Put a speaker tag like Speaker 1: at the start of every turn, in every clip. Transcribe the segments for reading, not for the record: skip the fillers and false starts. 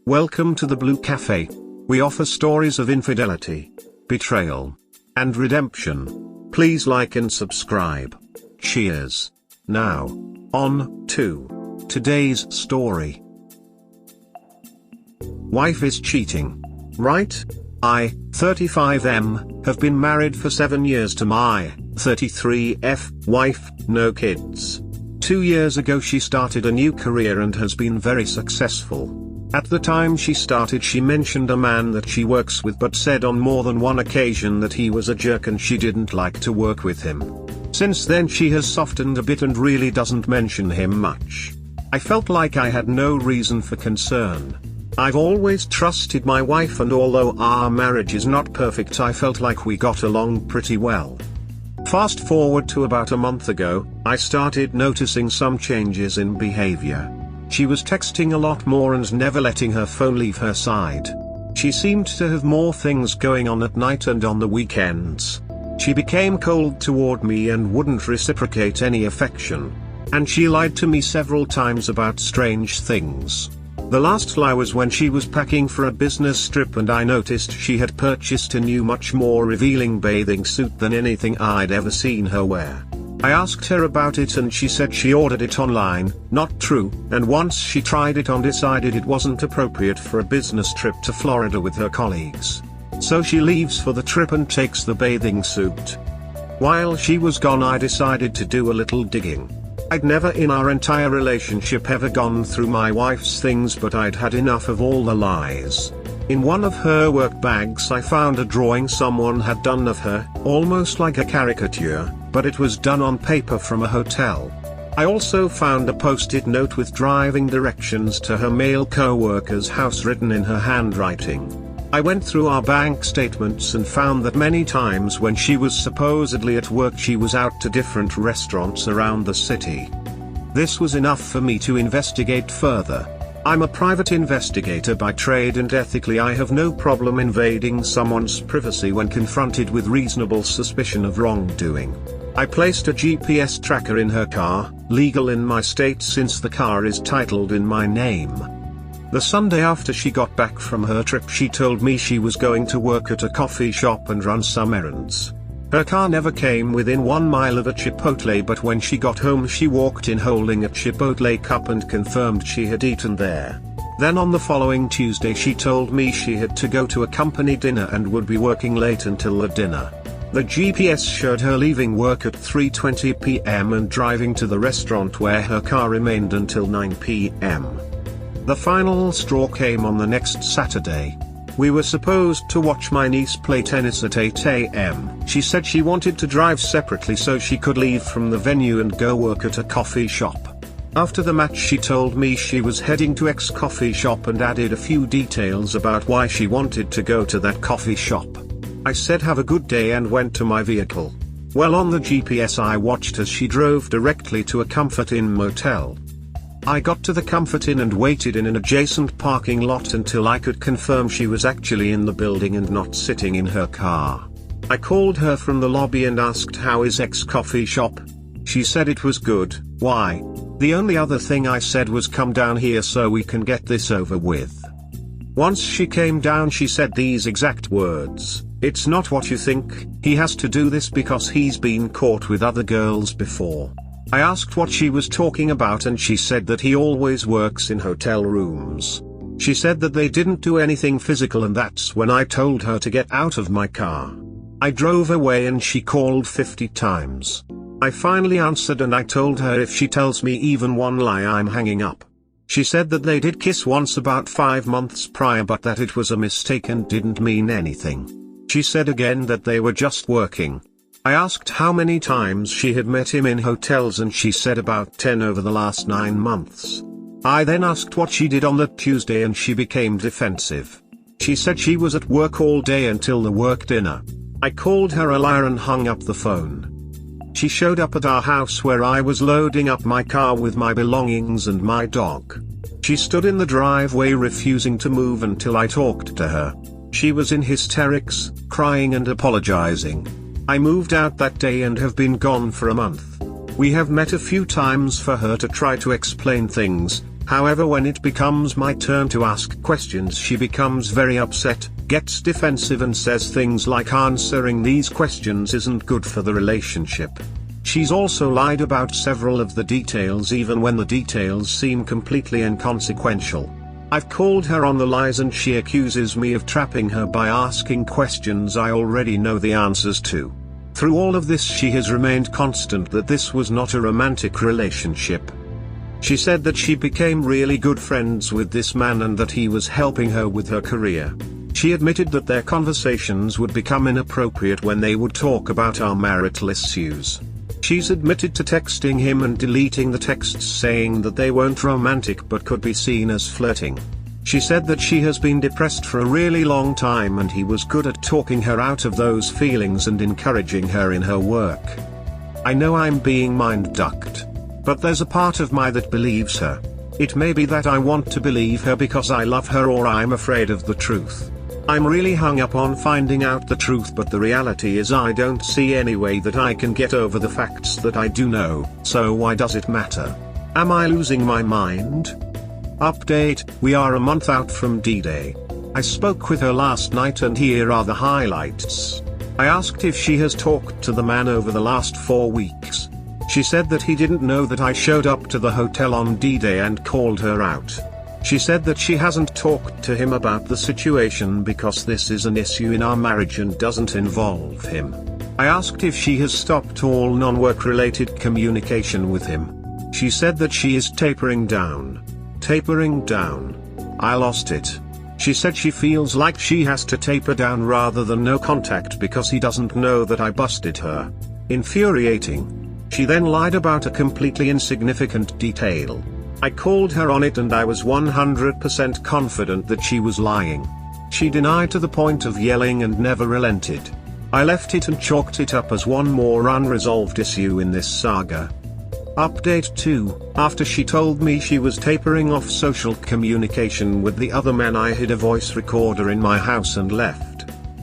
Speaker 1: Welcome to the Blue Cafe. We offer stories of infidelity, betrayal, and redemption. Please like and subscribe. Cheers. Now, on to today's story. Wife is cheating, right? I, 35M, have been married for 7 years to my 33F wife, no kids. 2 years ago she started a new career and has been very successful. At the time she started, she mentioned a man that she works with, but said on more than one occasion that he was a jerk and she didn't like to work with him. Since then she has softened a bit and really doesn't mention him much. I felt like I had no reason for concern. I've always trusted my wife, and although our marriage is not perfect, I felt like we got along pretty well. Fast forward to about a month ago, I started noticing some changes in behavior. She was texting a lot more and never letting her phone leave her side. She seemed to have more things going on at night and on the weekends. She became cold toward me and wouldn't reciprocate any affection. And she lied to me several times about strange things. The last lie was when she was packing for a business trip and I noticed she had purchased a new, much more revealing bathing suit than anything I'd ever seen her wear. I asked her about it and she said she ordered it online. Not true, and once she tried it on, decided it wasn't appropriate for a business trip to Florida with her colleagues. So she leaves for the trip and takes the bathing suit. While she was gone, I decided to do a little digging. I'd never in our entire relationship ever gone through my wife's things, but I'd had enough of all the lies. In one of her work bags I found a drawing someone had done of her, almost like a caricature, but it was done on paper from a hotel. I also found a post-it note with driving directions to her male co-worker's house written in her handwriting. I went through our bank statements and found that many times when she was supposedly at work, she was out to different restaurants around the city. This was enough for me to investigate further. I'm a private investigator by trade, and ethically I have no problem invading someone's privacy when confronted with reasonable suspicion of wrongdoing. I placed a GPS tracker in her car, legal in my state since the car is titled in my name. The Sunday after she got back from her trip, she told me she was going to work at a coffee shop and run some errands. Her car never came within 1 mile of a Chipotle, but when she got home she walked in holding a Chipotle cup and confirmed she had eaten there. Then on the following Tuesday she told me she had to go to a company dinner and would be working late until the dinner. The GPS showed her leaving work at 3:20 p.m. and driving to the restaurant where her car remained until 9 p.m. The final straw came on the next Saturday. We were supposed to watch my niece play tennis at 8 a.m. She said she wanted to drive separately so she could leave from the venue and go work at a coffee shop. After the match she told me she was heading to X coffee shop and added a few details about why she wanted to go to that coffee shop. I said have a good day and went to my vehicle. Well, on the GPS I watched as she drove directly to a Comfort Inn motel. I got to the Comfort Inn and waited in an adjacent parking lot until I could confirm she was actually in the building and not sitting in her car. I called her from the lobby and asked how is X coffee shop. She said it was good. Why? The only other thing I said was come down here so we can get this over with. Once she came down she said these exact words: "It's not what you think, he has to do this because he's been caught with other girls before." I asked what she was talking about and she said that he always works in hotel rooms. She said that they didn't do anything physical, and that's when I told her to get out of my car. I drove away and she called 50 times. I finally answered and I told her if she tells me even one lie I'm hanging up. She said that they did kiss once about 5 months prior, but that it was a mistake and didn't mean anything. She said again that they were just working. I asked how many times she had met him in hotels and she said about 10 over the last 9 months. I then asked what she did on that Tuesday and she became defensive. She said she was at work all day until the work dinner. I called her a liar and hung up the phone. She showed up at our house where I was loading up my car with my belongings and my dog. She stood in the driveway refusing to move until I talked to her. She was in hysterics, crying and apologizing. I moved out that day and have been gone for a month. We have met a few times for her to try to explain things, However, when it becomes my turn to ask questions, she becomes very upset, gets defensive and says things like answering these questions isn't good for the relationship. She's also lied about several of the details even when the details seem completely inconsequential. I've called her on the lies and she accuses me of trapping her by asking questions I already know the answers to. Through all of this she has remained constant that this was not a romantic relationship. She said that she became really good friends with this man and that he was helping her with her career. She admitted that their conversations would become inappropriate when they would talk about our marital issues. She's admitted to texting him and deleting the texts saying that they weren't romantic but could be seen as flirting. She said that she has been depressed for a really long time and he was good at talking her out of those feelings and encouraging her in her work. I know I'm being mind-ducked. But there's a part of me that believes her. It may be that I want to believe her because I love her or I'm afraid of the truth. I'm really hung up on finding out the truth, but the reality is I don't see any way that I can get over the facts that I do know, so why does it matter? Am I losing my mind? Update: we are a month out from D-Day. I spoke with her last night and here are the highlights. I asked if she has talked to the man over the last 4 weeks. She said that he didn't know that I showed up to the hotel on D-Day and called her out. She said that she hasn't talked to him about the situation because this is an issue in our marriage and doesn't involve him. I asked if she has stopped all non-work related communication with him. She said that she is tapering down. Tapering down. I lost it. She said she feels like she has to taper down rather than no contact because he doesn't know that I busted her. Infuriating. She then lied about a completely insignificant detail. I called her on it and I was 100% confident that she was lying. She denied to the point of yelling and never relented. I left it and chalked it up as one more unresolved issue in this saga. Update 2: after she told me she was tapering off social communication with the other man, I hid a voice recorder in my house and left.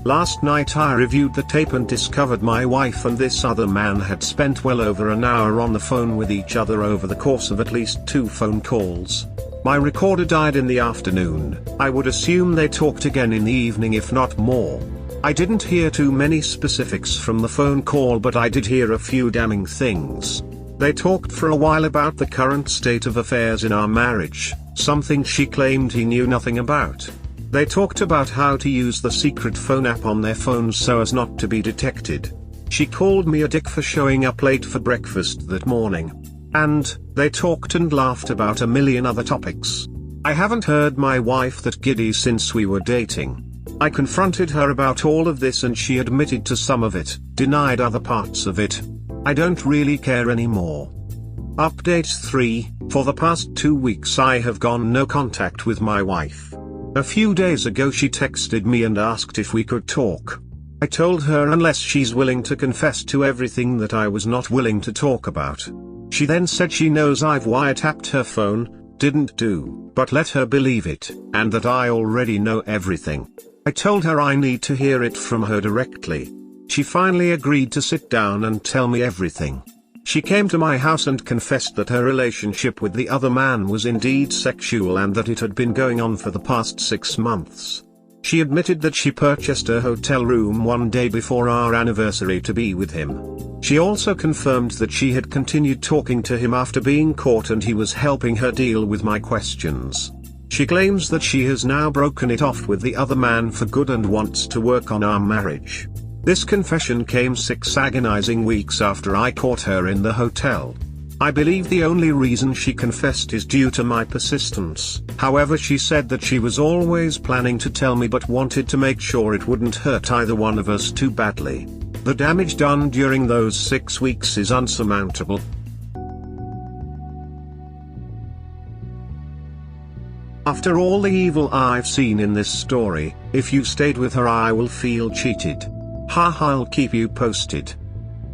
Speaker 1: Last night I reviewed the tape and discovered my wife and this other man had spent well over an hour on the phone with each other over the course of at least 2 phone calls. My recorder died in the afternoon. I would assume they talked again in the evening if not more. I didn't hear too many specifics from the phone call, but I did hear a few damning things. They talked for a while about the current state of affairs in our marriage, something she claimed he knew nothing about. They talked about how to use the secret phone app on their phones so as not to be detected. She called me a dick for showing up late for breakfast that morning. And, they talked and laughed about a million other topics. I haven't heard my wife that giddy since we were dating. I confronted her about all of this and she admitted to some of it, denied other parts of it. I don't really care anymore. Update 3: for the past 2 weeks I have gone no contact with my wife. A few days ago she texted me and asked if we could talk. I told her unless she's willing to confess to everything that I was not willing to talk about. She then said she knows I've wiretapped her phone, didn't do, but let her believe it, and that I already know everything. I told her I need to hear it from her directly. She finally agreed to sit down and tell me everything. She came to my house and confessed that her relationship with the other man was indeed sexual and that it had been going on for the past 6 months. She admitted that she purchased a hotel room one day before our anniversary to be with him. She also confirmed that she had continued talking to him after being caught and he was helping her deal with my questions. She claims that she has now broken it off with the other man for good and wants to work on our marriage. This confession came 6 agonizing weeks after I caught her in the hotel. I believe the only reason she confessed is due to my persistence. However, she said that she was always planning to tell me but wanted to make sure it wouldn't hurt either one of us too badly. The damage done during those 6 weeks is unsurmountable. After all the evil I've seen in this story, if you stayed with her I will feel cheated. Haha, I'll keep you posted.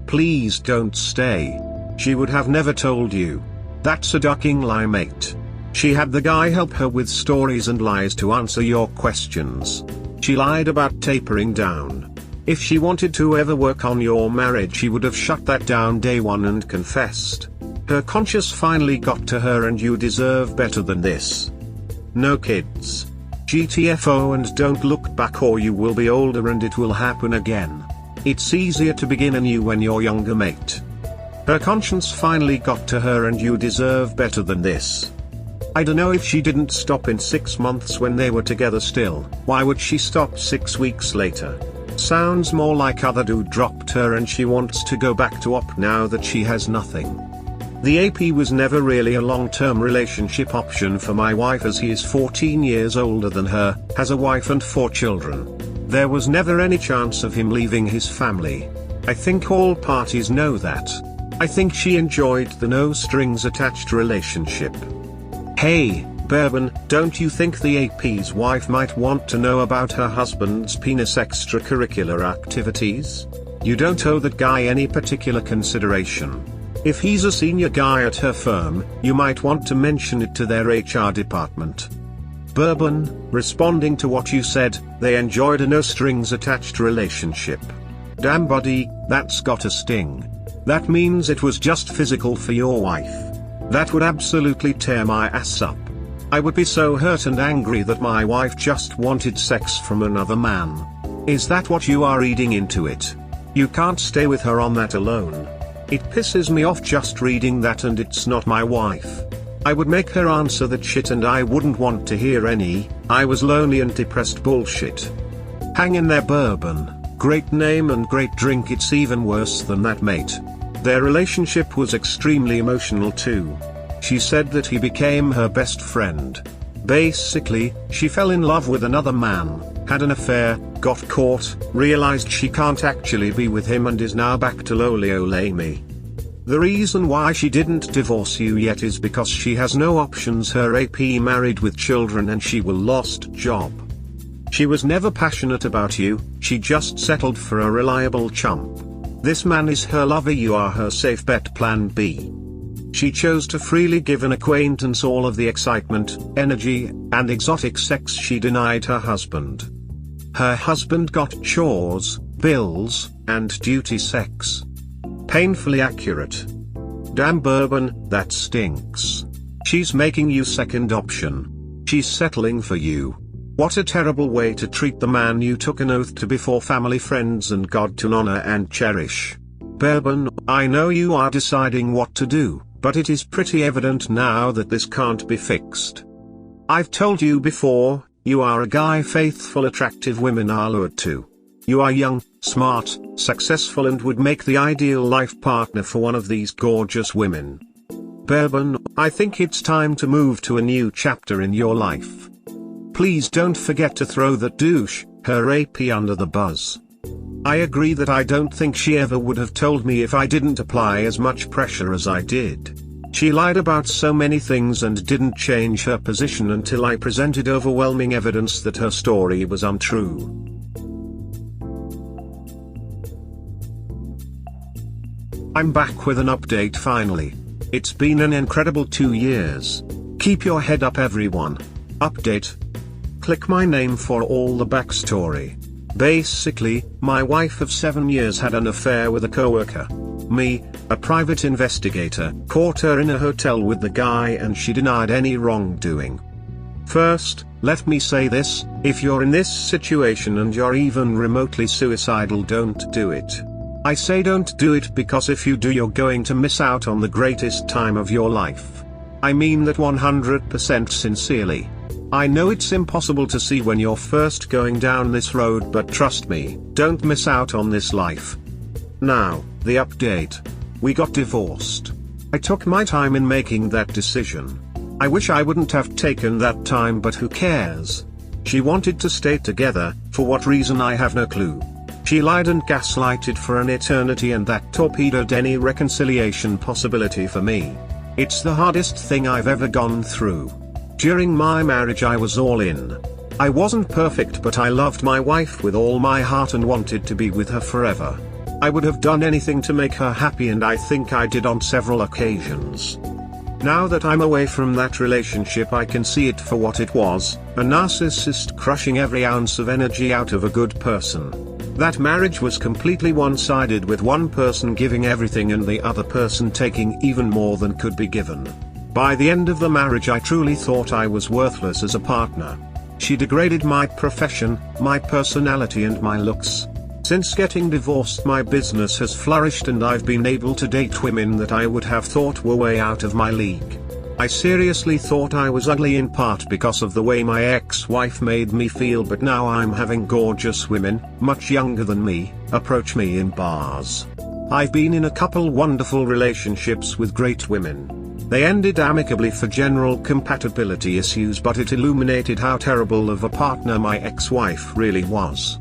Speaker 1: Please don't stay. She would have never told you. That's a ducking lie, mate. She had the guy help her with stories and lies to answer your questions. She lied about tapering down. If she wanted to ever work on your marriage she would have shut that down day one and confessed. Her conscience finally got to her, and you deserve better than this. No kids. GTFO, and don't look back or you will be older and it will happen again. It's easier to begin anew when you're younger, mate. Her conscience finally got to her, and you deserve better than this. I don't know if she didn't stop in 6 months when they were together still. Why would she stop 6 weeks later? Sounds more like other dude dropped her and she wants to go back to op now that she has nothing. The AP was never really a long-term relationship option for my wife, as he is 14 years older than her, has a wife and 4 children. There was never any chance of him leaving his family. I think all parties know that. I think she enjoyed the no-strings-attached relationship. Hey, Bourbon, don't you think the AP's wife might want to know about her husband's penis extracurricular activities? You don't owe that guy any particular consideration. If he's a senior guy at her firm, you might want to mention it to their HR department. Bourbon, responding to what you said, they enjoyed a no-strings-attached relationship. Damn buddy, that's got a sting. That means it was just physical for your wife. That would absolutely tear my ass up. I would be so hurt and angry that my wife just wanted sex from another man. Is that what you are reading into it? You can't stay with her on that alone. It pisses me off just reading that, and it's not my wife. I would make her answer that shit, and I wouldn't want to hear any "I was lonely and depressed" bullshit. Hang in there, Bourbon. Great name and great drink. It's even worse than that, mate. Their relationship was extremely emotional too. She said that he became her best friend. Basically, she fell in love with another man, had an affair, got caught, realized she can't actually be with him, and is now back to lolly-o-lay-me. The reason why she didn't divorce you yet is because she has no options. Her AP married with children and she will lost job. She was never passionate about you, she just settled for a reliable chump. This man is her lover, you are her safe bet plan B. She chose to freely give an acquaintance all of the excitement, energy, and exotic sex she denied her husband. Her husband got chores, bills, and duty sex. Painfully accurate. Damn Bourbon, that stinks. She's making you second option. She's settling for you. What a terrible way to treat the man you took an oath to before family, friends, and God to honor and cherish. Bourbon, I know you are deciding what to do, but it is pretty evident now that this can't be fixed. I've told you before, you are a guy faithful, attractive women are lured to. You are young, smart, successful, and would make the ideal life partner for one of these gorgeous women. Bourbon, I think it's time to move to a new chapter in your life. Please don't forget to throw that douche, her AP, under the bus. I agree that I don't think she ever would have told me if I didn't apply as much pressure as I did. She lied about so many things and didn't change her position until I presented overwhelming evidence that her story was untrue. I'm back with an update finally. It's been an incredible 2 years. Keep your head up, everyone. Update. Click my name for all the backstory. Basically, my wife of 7 years had an affair with a coworker. Me, a private investigator, caught her in a hotel with the guy and she denied any wrongdoing. First, let me say this, if you're in this situation and you're even remotely suicidal, don't do it. I say don't do it because if you do, you're going to miss out on the greatest time of your life. I mean that 100% sincerely. I know it's impossible to see when you're first going down this road, but trust me, don't miss out on this life. Now, the update. We got divorced. I took my time in making that decision. I wish I wouldn't have taken that time, but who cares? She wanted to stay together, for what reason I have no clue. She lied and gaslighted for an eternity, and that torpedoed any reconciliation possibility for me. It's the hardest thing I've ever gone through. During my marriage I was all in. I wasn't perfect, but I loved my wife with all my heart and wanted to be with her forever. I would have done anything to make her happy, and I think I did on several occasions. Now that I'm away from that relationship, I can see it for what it was, a narcissist crushing every ounce of energy out of a good person. That marriage was completely one-sided, with one person giving everything and the other person taking even more than could be given. By the end of the marriage I truly thought I was worthless as a partner. She degraded my profession, my personality and my looks. Since getting divorced my business has flourished and I've been able to date women that I would have thought were way out of my league. I seriously thought I was ugly in part because of the way my ex-wife made me feel, but now I'm having gorgeous women, much younger than me, approach me in bars. I've been in a couple wonderful relationships with great women. They ended amicably for general compatibility issues, but it illuminated how terrible of a partner my ex-wife really was.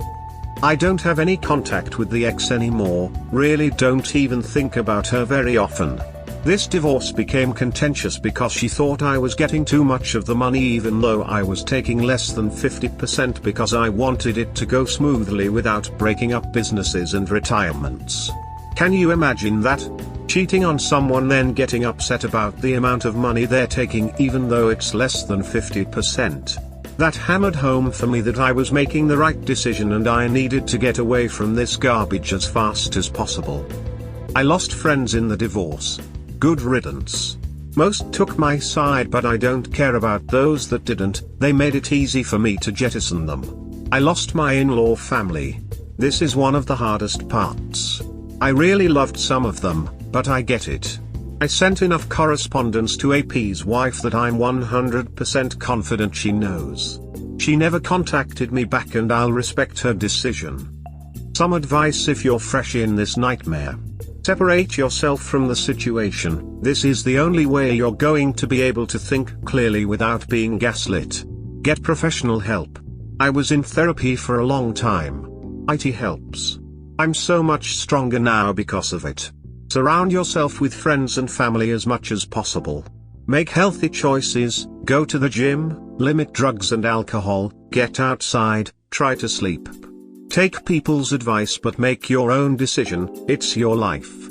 Speaker 1: I don't have any contact with the ex anymore, really don't even think about her very often. This divorce became contentious because she thought I was getting too much of the money even though I was taking less than 50% because I wanted it to go smoothly without breaking up businesses and retirements. Can you imagine that? Cheating on someone then getting upset about the amount of money they're taking even though it's less than 50%. That hammered home for me that I was making the right decision and I needed to get away from this garbage as fast as possible. I lost friends in the divorce. Good riddance. Most took my side, but I don't care about those that didn't. They made it easy for me to jettison them. I lost my in-law family. This is one of the hardest parts. I really loved some of them, but I get it. I sent enough correspondence to AP's wife that I'm 100% confident she knows. She never contacted me back and I'll respect her decision. Some advice if you're fresh in this nightmare. Separate yourself from the situation. This is the only way you're going to be able to think clearly without being gaslit. Get professional help. I was in therapy for a long time. IT helps. I'm so much stronger now because of it. Surround yourself with friends and family as much as possible. Make healthy choices, go to the gym, limit drugs and alcohol, get outside, try to sleep. Take people's advice but make your own decision, it's your life.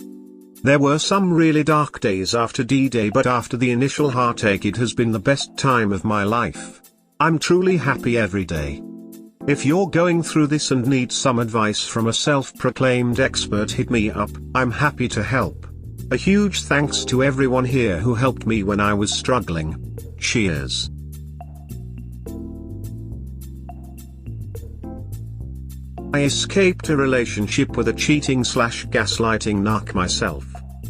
Speaker 1: There were some really dark days after D-Day, but after the initial heartache it has been the best time of my life. I'm truly happy every day. If you're going through this and need some advice from a self-proclaimed expert, hit me up, I'm happy to help. A huge thanks to everyone here who helped me when I was struggling. Cheers. I escaped a relationship with a cheating/gaslighting narc myself.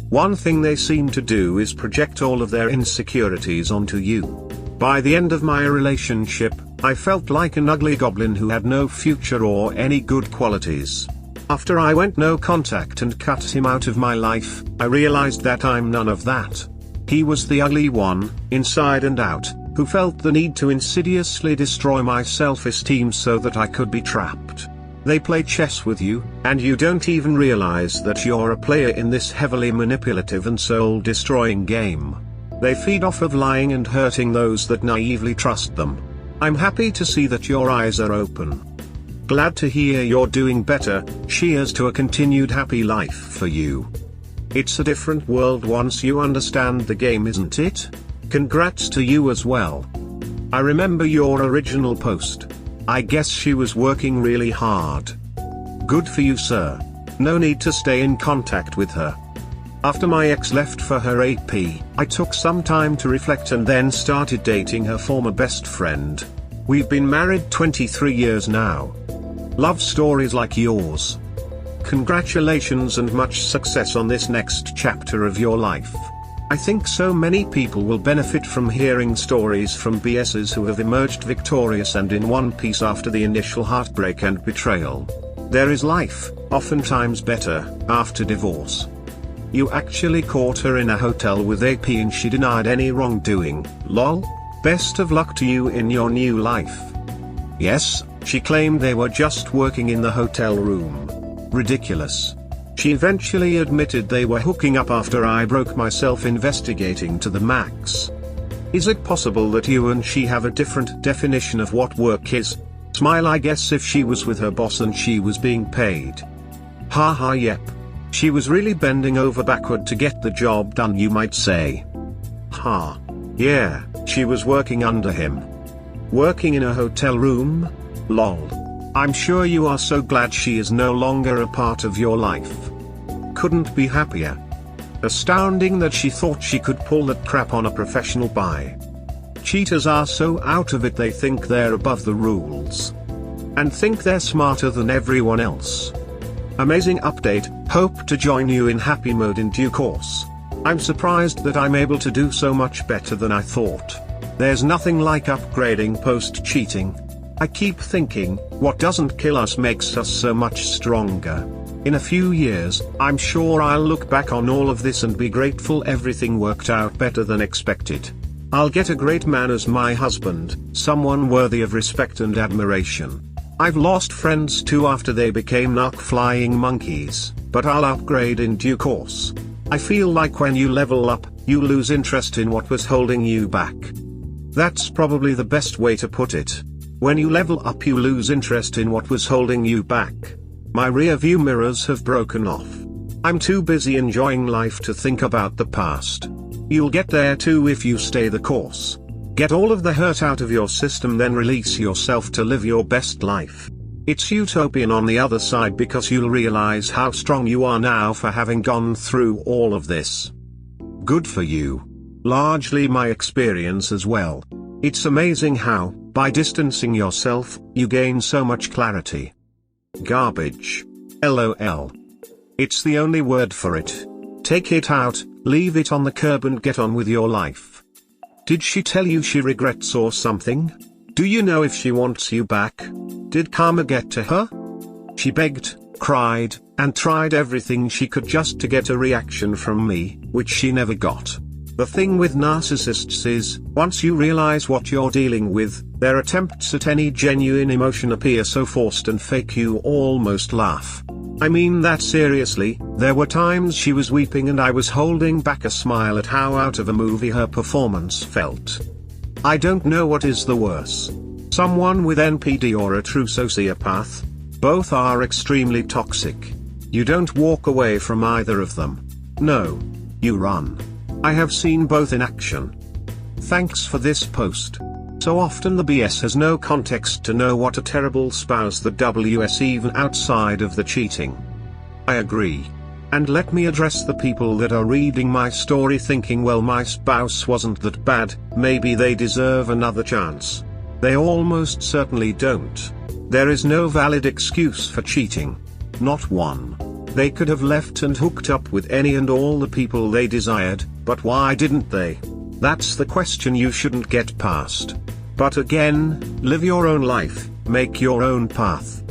Speaker 1: One thing they seem to do is project all of their insecurities onto you. By the end of my relationship, I felt like an ugly goblin who had no future or any good qualities. After I went no contact and cut him out of my life, I realized that I'm none of that. He was the ugly one, inside and out, who felt the need to insidiously destroy my self-esteem so that I could be trapped. They play chess with you, and you don't even realize that you're a player in this heavily manipulative and soul-destroying game. They feed off of lying and hurting those that naively trust them. I'm happy to see that your eyes are open. Glad to hear you're doing better. Cheers to a continued happy life for you. It's a different world once you understand the game, isn't it? Congrats to you as well. I remember your original post. I guess she was working really hard. Good for you, sir. No need to stay in contact with her. After my ex left for her AP, I took some time to reflect and then started dating her former best friend. We've been married 23 years now. Love stories like yours. Congratulations and much success on this next chapter of your life. I think so many people will benefit from hearing stories from BSs who have emerged victorious and in one piece after the initial heartbreak and betrayal. There is life, oftentimes better, after divorce. You actually caught her in a hotel with AP and she denied any wrongdoing, lol. Best of luck to you in your new life. Yes, she claimed they were just working in the hotel room. Ridiculous. She eventually admitted they were hooking up after I broke myself investigating to the max. Is it possible that you and she have a different definition of what work is? Smile. I guess if she was with her boss and she was being paid. Haha, yep. She was really bending over backward to get the job done, you might say. Ha. Yeah, she was working under him. Working in a hotel room? Lol. I'm sure you are so glad she is no longer a part of your life. Couldn't be happier. Astounding that she thought she could pull that crap on a professional buy. Cheaters are so out of it they think they're above the rules. And think they're smarter than everyone else. Amazing update, hope to join you in happy mode in due course. I'm surprised that I'm able to do so much better than I thought. There's nothing like upgrading post-cheating. I keep thinking, what doesn't kill us makes us so much stronger. In a few years, I'm sure I'll look back on all of this and be grateful everything worked out better than expected. I'll get a great man as my husband, someone worthy of respect and admiration. I've lost friends too after they became flying monkeys, but I'll upgrade in due course. I feel like when you level up, you lose interest in what was holding you back. That's probably the best way to put it. When you level up, you lose interest in what was holding you back. My rear view mirrors have broken off. I'm too busy enjoying life to think about the past. You'll get there too if you stay the course. Get all of the hurt out of your system, then release yourself to live your best life. It's utopian on the other side because you'll realize how strong you are now for having gone through all of this. Good for you. Largely my experience as well. It's amazing how, by distancing yourself, you gain so much clarity. Garbage. LOL. It's the only word for it. Take it out, leave it on the curb and get on with your life. Did she tell you she regrets or something? Do you know if she wants you back? Did karma get to her? She begged, cried, and tried everything she could just to get a reaction from me, which she never got. The thing with narcissists is, once you realize what you're dealing with, their attempts at any genuine emotion appear so forced and fake you almost laugh. I mean that seriously. There were times she was weeping and I was holding back a smile at how out of a movie her performance felt. I don't know what is the worse. Someone with NPD or a true sociopath. Both are extremely toxic. You don't walk away from either of them. No. You run. I have seen both in action. Thanks for this post. So often the BS has no context to know what a terrible spouse the WS even outside of the cheating. I agree. And let me address the people that are reading my story thinking, well, my spouse wasn't that bad, maybe they deserve another chance. They almost certainly don't. There is no valid excuse for cheating. Not one. They could have left and hooked up with any and all the people they desired, but why didn't they? That's the question you shouldn't get past. But again, live your own life, make your own path.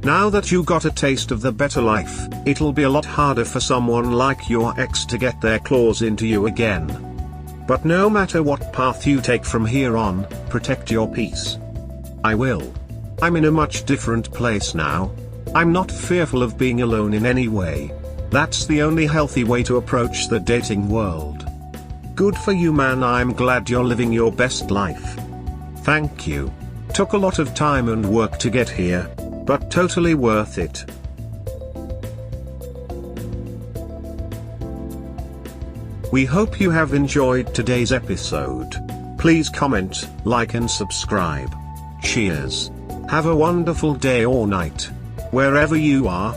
Speaker 1: Now that you got a taste of the better life, it'll be a lot harder for someone like your ex to get their claws into you again. But no matter what path you take from here on, protect your peace. I will. I'm in a much different place now. I'm not fearful of being alone in any way. That's the only healthy way to approach the dating world. Good for you, man. I'm glad you're living your best life. Thank you. Took a lot of time and work to get here, but totally worth it. We hope you have enjoyed today's episode. Please comment, like and subscribe. Cheers. Have a wonderful day or night, wherever you are.